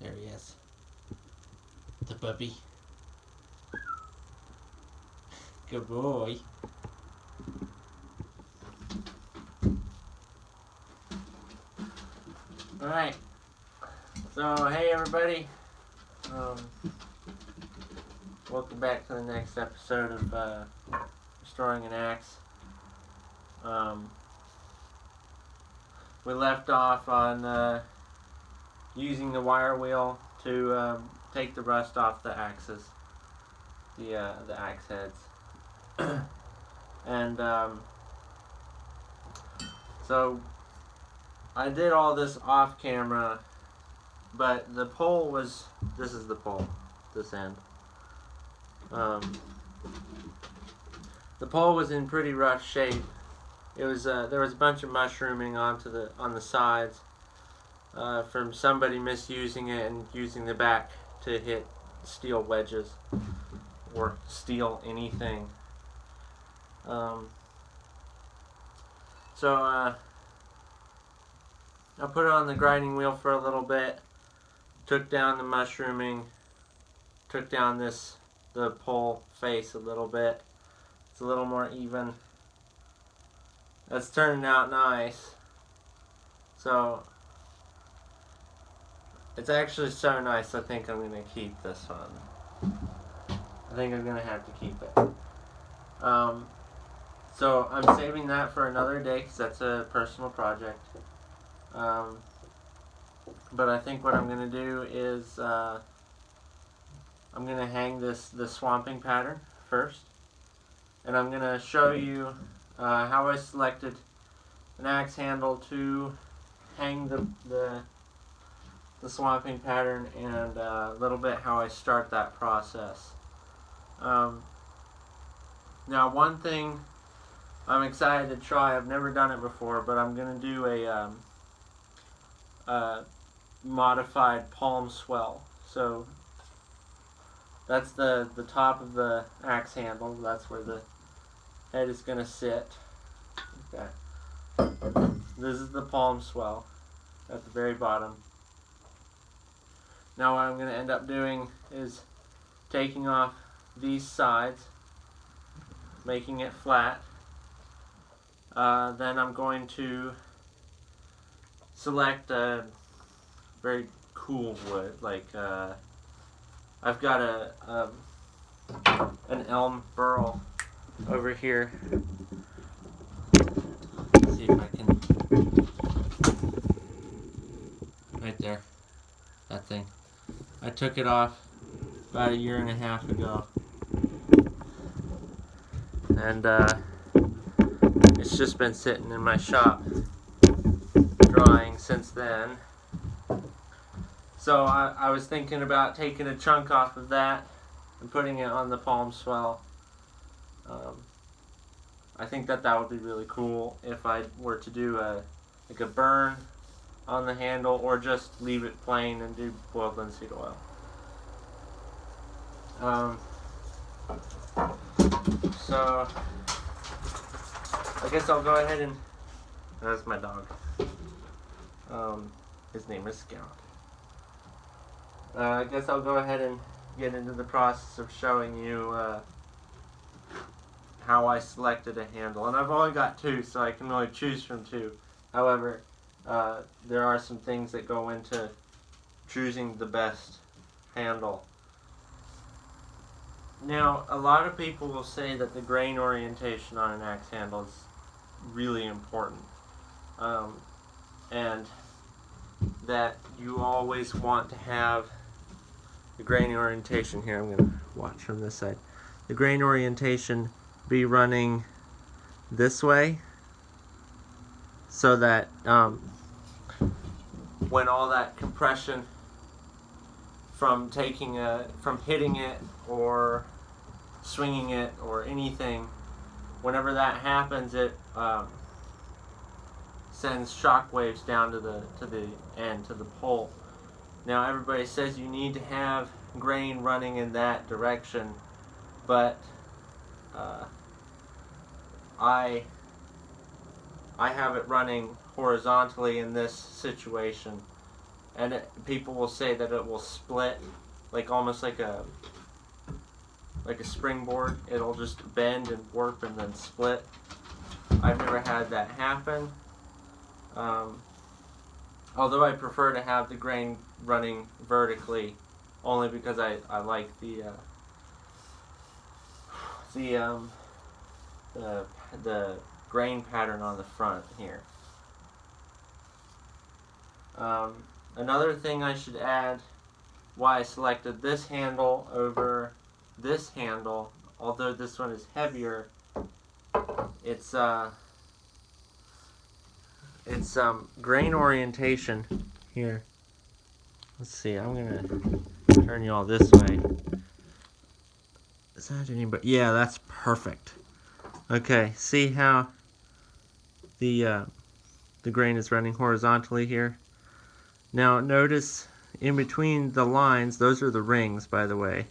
There he is. The puppy. Good boy. Alright. So, hey everybody. Welcome back to the next episode of Restoring an Axe. We left off on using the wire wheel to take the rust off the axes, the axe heads. And so I did all this off camera, but the pole was, this is the pole, this end. The pole was in pretty rough shape. It was there was a bunch of mushrooming on the sides from somebody misusing it and using the back to hit steel wedges or steel anything. So I put it on the grinding wheel for a little bit, took down the mushrooming, took down the pole face a little bit. It's a little more even. That's turning out nice. So it's actually so nice, I think I'm going to keep this one. I think I'm going to have to keep it. So I'm saving that for another day because that's a personal project. But I think what I'm going to do is I'm going to hang the swamping pattern first. And I'm going to show you how I selected an axe handle to hang the swamping pattern, and a little bit how I start that process. Now, one thing I'm excited to try, I've never done it before, but I'm going to do a modified palm swell. So that's the top of the axe handle. That's where the head is going to sit. Okay. This is the palm swell at the very bottom. Now what I'm going to end up doing is taking off these sides, making it flat. Then I'm going to select a very cool wood, like I've got an elm burl over here. Let's see if I can. Right there, that thing. I took it off about 1.5 years ago, and it's just been sitting in my shop drying since then. So I was thinking about taking a chunk off of that and putting it on the palm swell. I think that would be really cool if I were to do a burn on the handle, or just leave it plain and do boiled linseed oil. So I guess I'll go ahead and, that's my dog. His name is Scout. I guess I'll go ahead and get into the process of showing you how I selected a handle. And I've only got 2, so I can only choose from 2. However, there are some things that go into choosing the best handle. Now, a lot of people will say that the grain orientation on an axe handle is really important. And that you always want to have the grain orientation here. I'm going to watch from this side. The grain orientation be running this way, so that when all that compression from hitting it or swinging it or anything, whenever that happens, it sends shock waves down to the end, to the pole. Now everybody says you need to have grain running in that direction, but I have it running horizontally in this situation, and people will say that it will split, like almost like a springboard. It'll just bend and warp and then split. I've never had that happen. Although I prefer to have the grain running vertically, only because I like the grain pattern on the front here. Another thing I should add, why I selected this handle over this handle, although this one is heavier, it's grain orientation here. Let's see, I'm gonna turn you all this way. Is that anybody? Yeah, that's perfect. Okay, see how the grain is running horizontally here? Now notice in between the lines, those are the rings, by the way,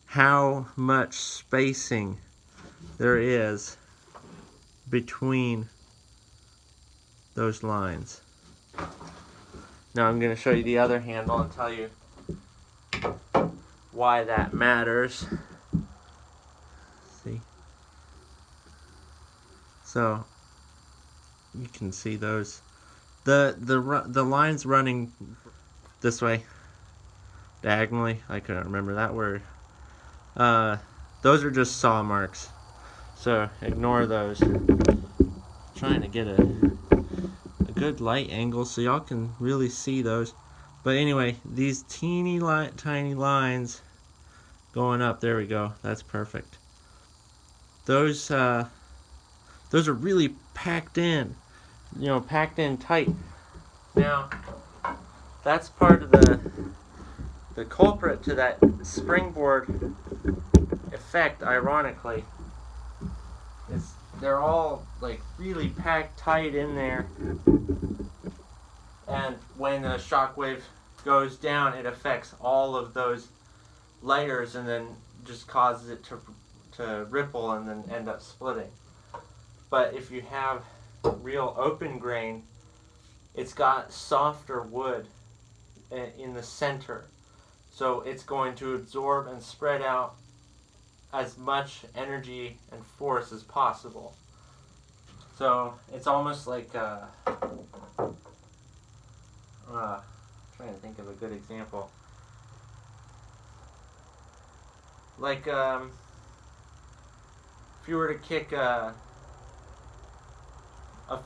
how much spacing there is between those lines. Now I'm going to show you the other handle and tell you why that matters. See? So you can see those. The lines running this way, diagonally, I couldn't remember that word. Those are just saw marks, so ignore those. Trying to get a good light angle so y'all can really see those. But anyway, these tiny lines going up, there we go, that's perfect. Those are really packed in, packed in tight. Now that's part of the culprit to that springboard effect, ironically. They're all like really packed tight in there, and when a shockwave goes down, it affects all of those layers and then just causes it to ripple and then end up splitting. But if you have real open grain, it's got softer wood in the center, so it's going to absorb and spread out as much energy and force as possible. So it's almost like trying to think of a good example. Like if you were to kick a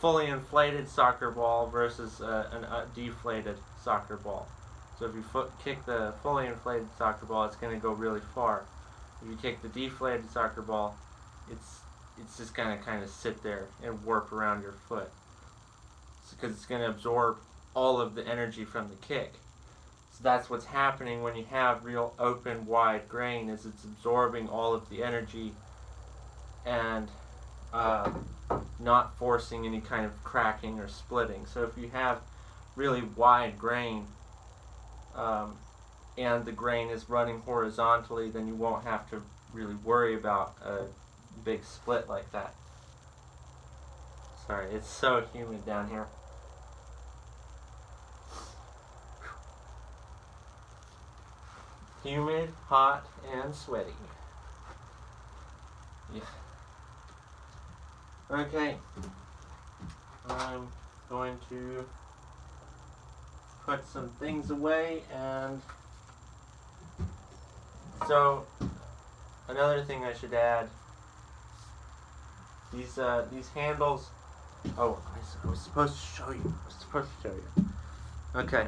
fully inflated soccer ball versus a deflated soccer ball. So if you kick the fully inflated soccer ball, it's going to go really far. If you kick the deflated soccer ball, it's just going to kind of sit there and warp around your foot, because it's going to absorb all of the energy from the kick. So that's what's happening when you have real open, wide grain, is it's absorbing all of the energy and not forcing any kind of cracking or splitting. So if you have really wide grain and the grain is running horizontally, then you won't have to really worry about a big split like that. Sorry, it's so humid down here. Humid, hot, and sweaty. Yeah. Okay. I'm going to put some things away, and so another thing I should add, these handles. Oh, I was supposed to show you. Okay.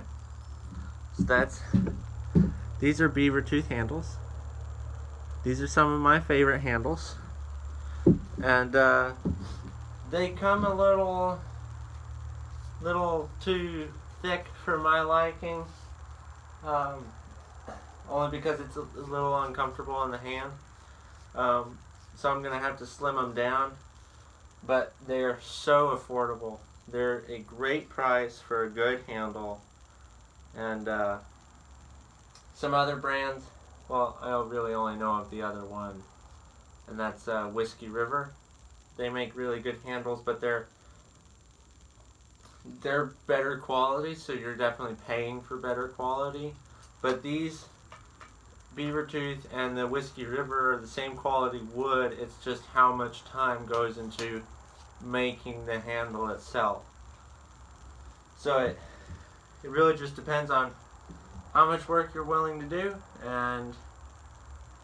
So these are beaver tooth handles. These are some of my favorite handles, and they come a little too thick for my liking, only because it's a little uncomfortable on the hand. So I'm gonna have to slim them down, but they're so affordable. They're a great price for a good handle, and some other brands. Well, I really only know of the other one, and that's Whiskey River. They make really good handles, but they're they're better quality, so you're definitely paying for better quality. But these Beaver Tooth and the Whiskey River are the same quality wood. It's just how much time goes into making the handle itself. So it really just depends on how much work you're willing to do and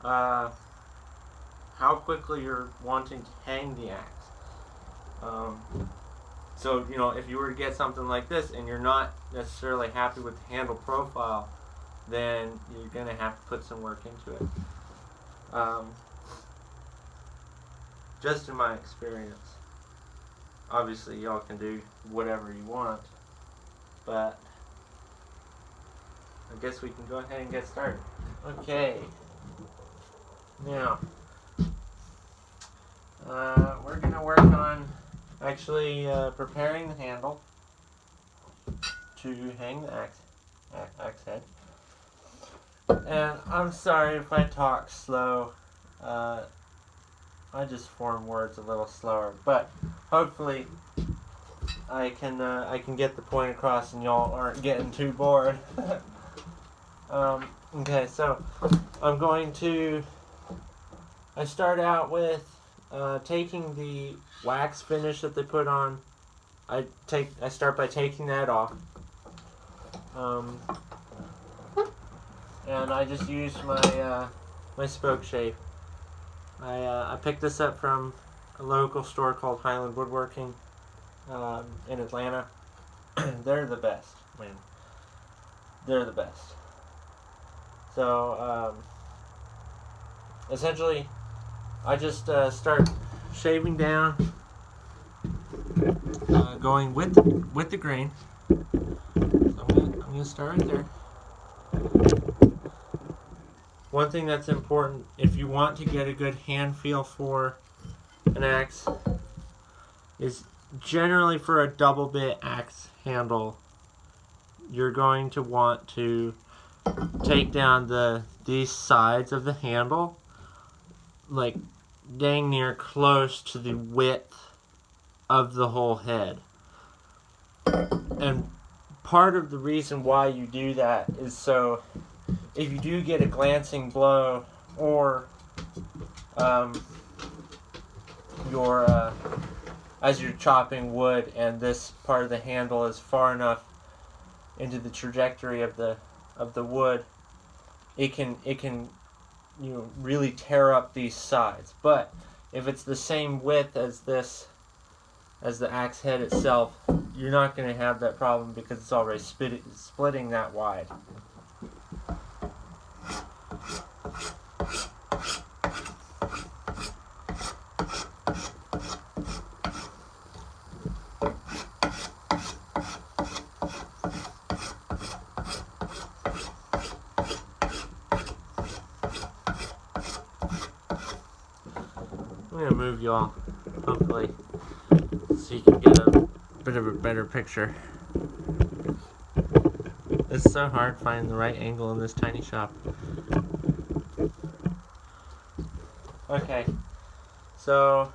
how quickly you're wanting to hang the axe. So, if you were to get something like this and you're not necessarily happy with the handle profile, then you're going to have to put some work into it. Just in my experience. Obviously, y'all can do whatever you want, but I guess we can go ahead and get started. Okay. Now, we're going to work on actually preparing the handle to hang the axe head. And I'm sorry if I talk slow. I just form words a little slower, but hopefully I can get the point across and y'all aren't getting too bored. Okay, so I start out with taking the wax finish that they put on. I start by taking that off. And I just use my spoke shave. I picked this up from a local store called Highland Woodworking in Atlanta. They're the best, man. They're the best. So essentially, I just start shaving down, going with the grain. So I'm gonna start right there. One thing that's important, if you want to get a good hand feel for an axe, is generally for a double bit axe handle, you're going to want to take down these sides of the handle like dang near close to the width of the whole head. And part of the reason why you do that is so if you do get a glancing blow or as you're chopping wood and this part of the handle is far enough into the trajectory of the wood, it can really tear up these sides. But if it's the same width as the axe head itself, you're not going to have that problem because it's already splitting that wide. I'm going to move y'all, hopefully, so you can get a bit of a better picture. It's so hard finding the right angle in this tiny shop. Okay, so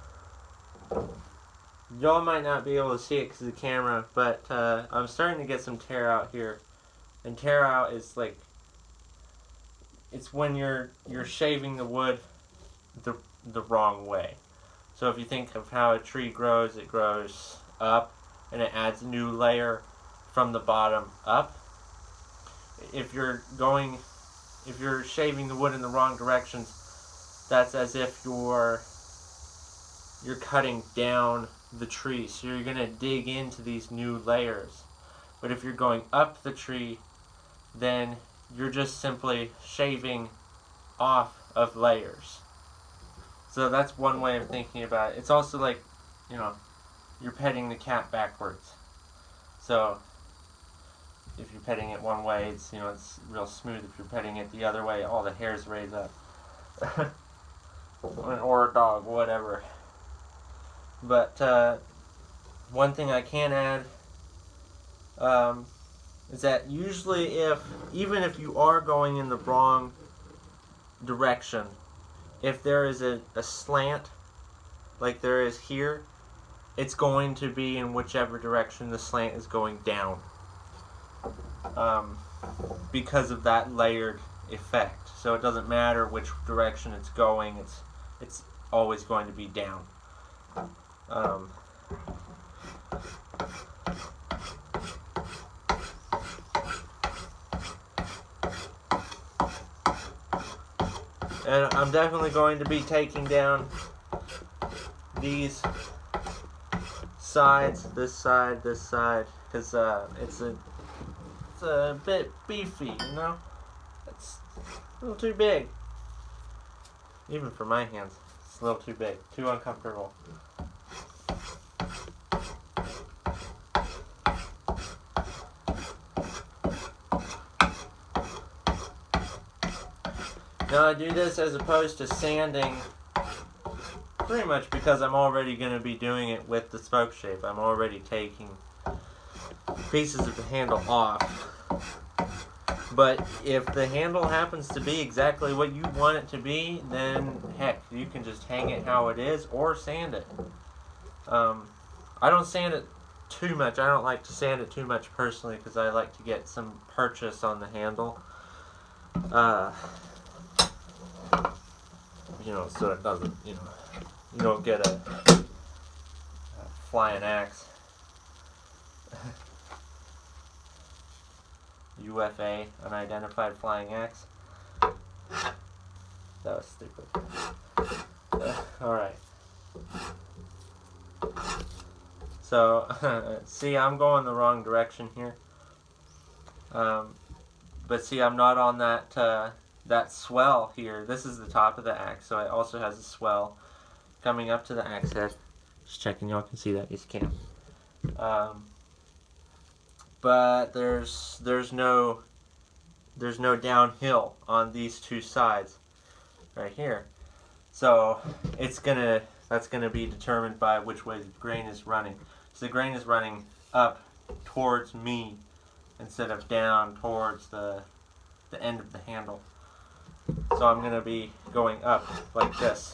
y'all might not be able to see it because of the camera, but I'm starting to get some tear out here. And tear out is like, it's when you're shaving the wood the wrong way. So if you think of how a tree grows, it grows up and it adds a new layer from the bottom up. If you're shaving the wood in the wrong directions, that's as if you're cutting down the tree. So you're going to dig into these new layers. But if you're going up the tree, then you're just simply shaving off of layers. So that's one way of thinking about it. It's also like, you're petting the cat backwards. So if you're petting it one way, it's real smooth. If you're petting it the other way, all the hairs raise up. Or a dog, whatever. But one thing I can add is that usually even if you are going in the wrong direction, if there is a slant like there is here, it's going to be in whichever direction the slant is going down, because of that layered effect. So it doesn't matter which direction it's going, it's always going to be down. And I'm definitely going to be taking down these sides, this side, because it's a bit beefy, you know? It's a little too big. Even for my hands, it's a little too big, too uncomfortable. Now I do this as opposed to sanding, pretty much because I'm already going to be doing it with the spoke shape. I'm already taking pieces of the handle off. But if the handle happens to be exactly what you want it to be, then heck, you can just hang it how it is or sand it. I don't sand it too much. I don't like to sand it too much personally because I like to get some purchase on the handle. So it doesn't, you don't get a flying axe. UFA, unidentified flying axe. That was stupid. Alright. So, see, I'm going the wrong direction here. But see, I'm not on that swell here. This is the top of the axe, so it also has a swell coming up to the axe head. Just checking y'all can see that. Yes, you can. But there's no downhill on these two sides right here. So that's gonna be determined by which way the grain is running. So the grain is running up towards me instead of down towards the end of the handle. So I'm going to be going up like this.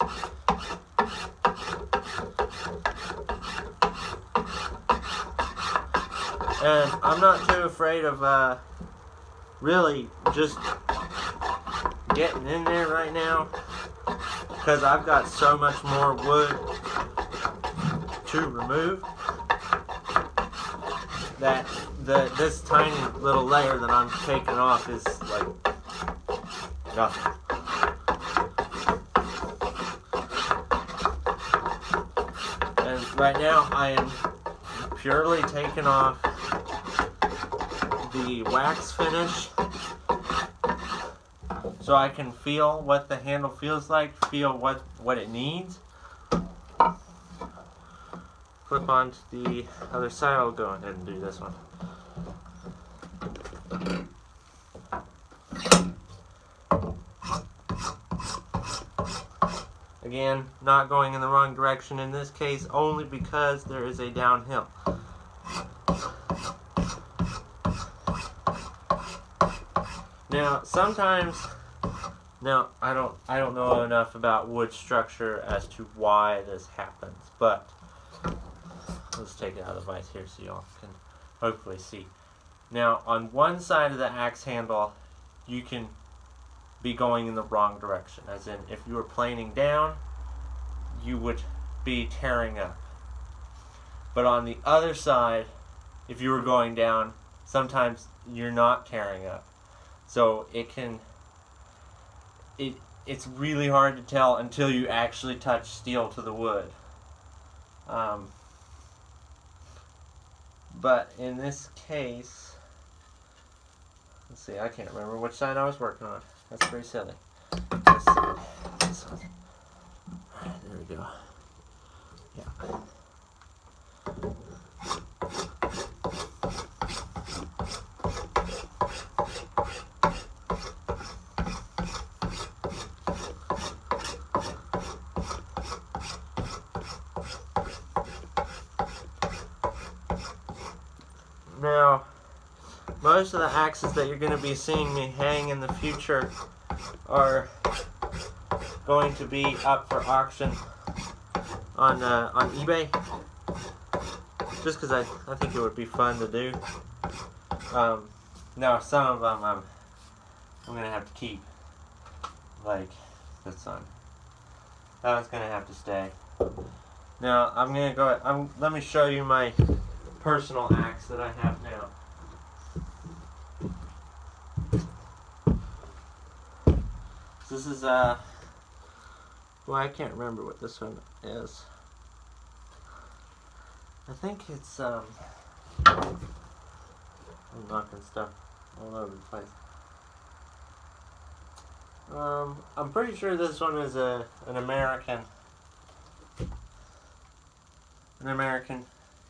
And I'm not too afraid of really just getting in there right now, because I've got so much more wood to remove that this tiny little layer that I'm taking off is like nothing. And right now I am purely taking off the wax finish so I can feel what the handle feels like, feel what it needs. Flip on to the other side. I'll go ahead and do this one. Again, not going in the wrong direction in this case, only because there is a downhill. Now, sometimes, I don't know enough about wood structure as to why this happens, but let's take it out of the vise here so y'all can hopefully see. Now, on one side of the axe handle, you can be going in the wrong direction. As in, if you were planing down, you would be tearing up. But on the other side, if you were going down, sometimes you're not tearing up. So it's really hard to tell until you actually touch steel to the wood. But in this case, let's see, I can't remember which side I was working on. That's pretty silly. This side. This one. Alright, there we go. Yeah. Now, most of the axes that you're going to be seeing me hang in the future are going to be up for auction on eBay. just because I think it would be fun to do. Now some of them I'm gonna have to keep, like this one. That one's gonna have to stay. Now I'm gonna go. Let me show you my personal axe that I have now. This is well, I can't remember what this one is. I think it's I'm knocking stuff all over the place. I'm pretty sure this one is an American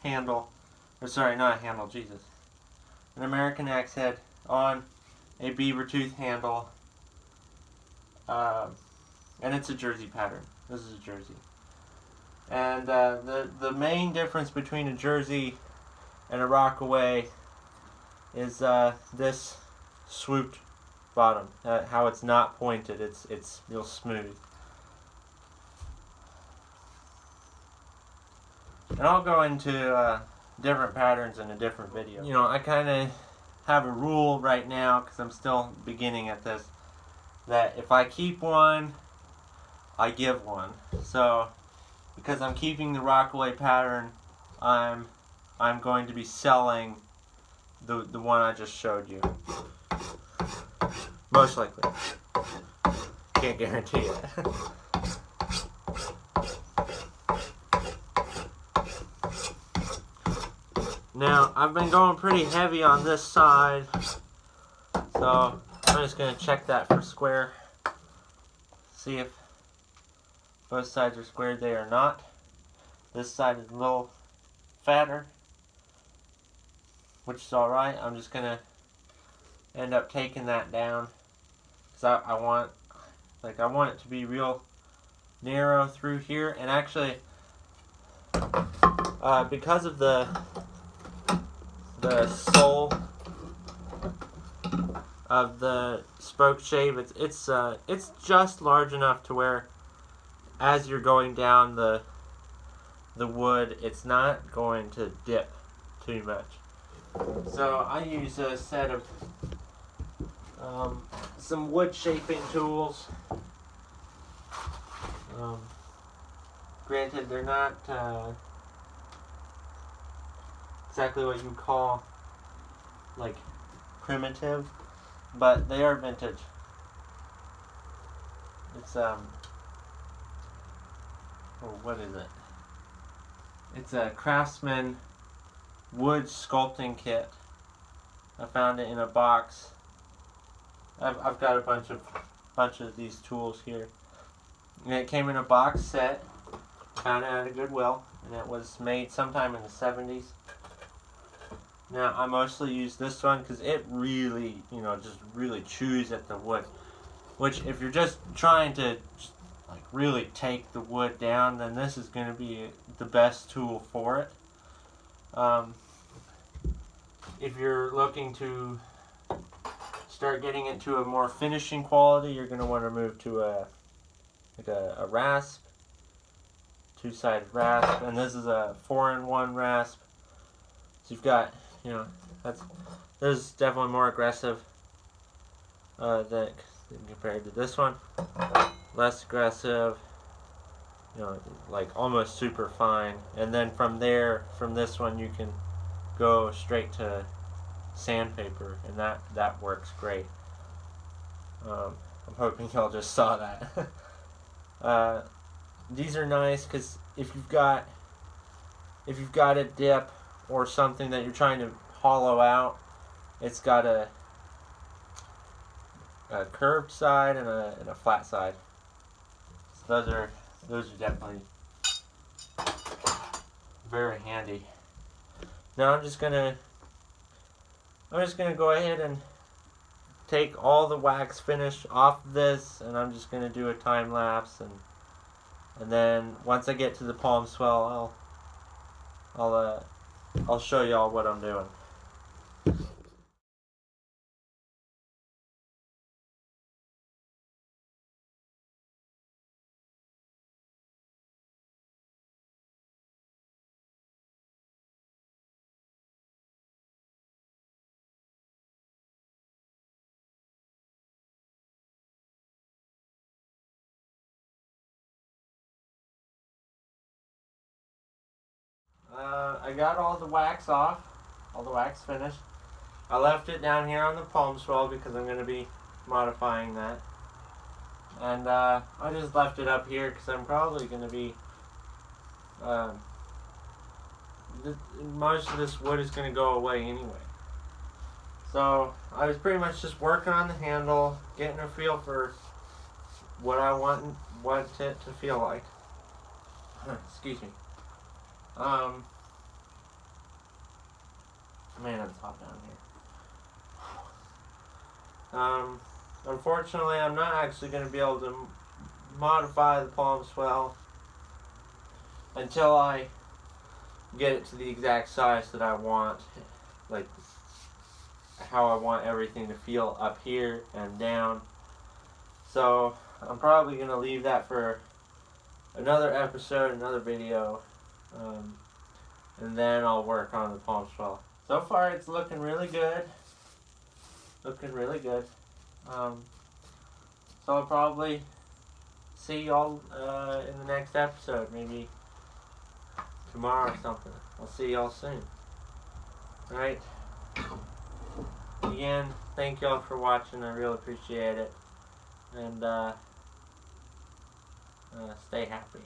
handle, or sorry, not a handle, Jesus. An American axe head on a beaver tooth handle, and it's a jersey pattern. This is a jersey. And the main difference between a jersey and a rockaway is this swooped bottom. How it's not pointed. It's real smooth. And I'll go into different patterns in a different video. You know, I kind of have a rule right now because I'm still beginning at this, that if I keep one, I give one. So because I'm keeping the rockaway pattern, I'm going to be selling the one I just showed you. Most likely. Can't guarantee it. Now, I've been going pretty heavy on this side, so I'm just going to check that for square. See if both sides are squared. They are not. This side is a little fatter, which is alright. I'm just going to end up taking that down, because I want it to be real narrow through here. And actually, because of the sole of the spoke shave, it's just large enough to where as you're going down the wood, it's not going to dip too much. So I use a set of some wood shaping tools. Granted, they're not exactly what you call like primitive, but they are vintage. It's what is it? It's a Craftsman wood sculpting kit. I found it in a box. I've got a bunch of these tools here. And it came in a box set. Found it at a Goodwill, and it was made sometime in the 70s. Now I mostly use this one because it really, just really chews at the wood. Which, if you're just trying to like really take the wood down, then this is going to be the best tool for it. If you're looking to start getting it to a more finishing quality, you're going to want to move to a rasp, two-sided rasp, and this is a 4-in-1 rasp. So you've got, this is definitely more aggressive than compared to this one. Less aggressive, like almost super fine. And then from this one, you can go straight to sandpaper, and that works great. I'm hoping y'all just saw that. These are nice because if you've got a dip or something that you're trying to hollow out, it's got a curved side and a flat side. So those are definitely very handy. Now I'm just gonna go ahead and take all the wax finish off this, and I'm just gonna do a time lapse, and then once I get to the palm swell, I'll show y'all what I'm doing. I got all the wax off, all the wax finished. I left it down here on the palm swell because I'm going to be modifying that. And I just left it up here because I'm probably going to be, most of this wood is going to go away anyway. So I was pretty much just working on the handle, getting a feel for what I want it to feel like. Excuse me. Man, it's hot down here. Unfortunately, I'm not actually going to be able to modify the palm swell until I get it to the exact size that I want, like how I want everything to feel up here and down. So I'm probably going to leave that for another episode, another video, and then I'll work on the palm swell. So far it's looking really good. Looking really good. So I'll probably see y'all in the next episode, maybe tomorrow or something. I'll see y'all soon. Alright. Again, thank y'all for watching. I really appreciate it. And stay happy.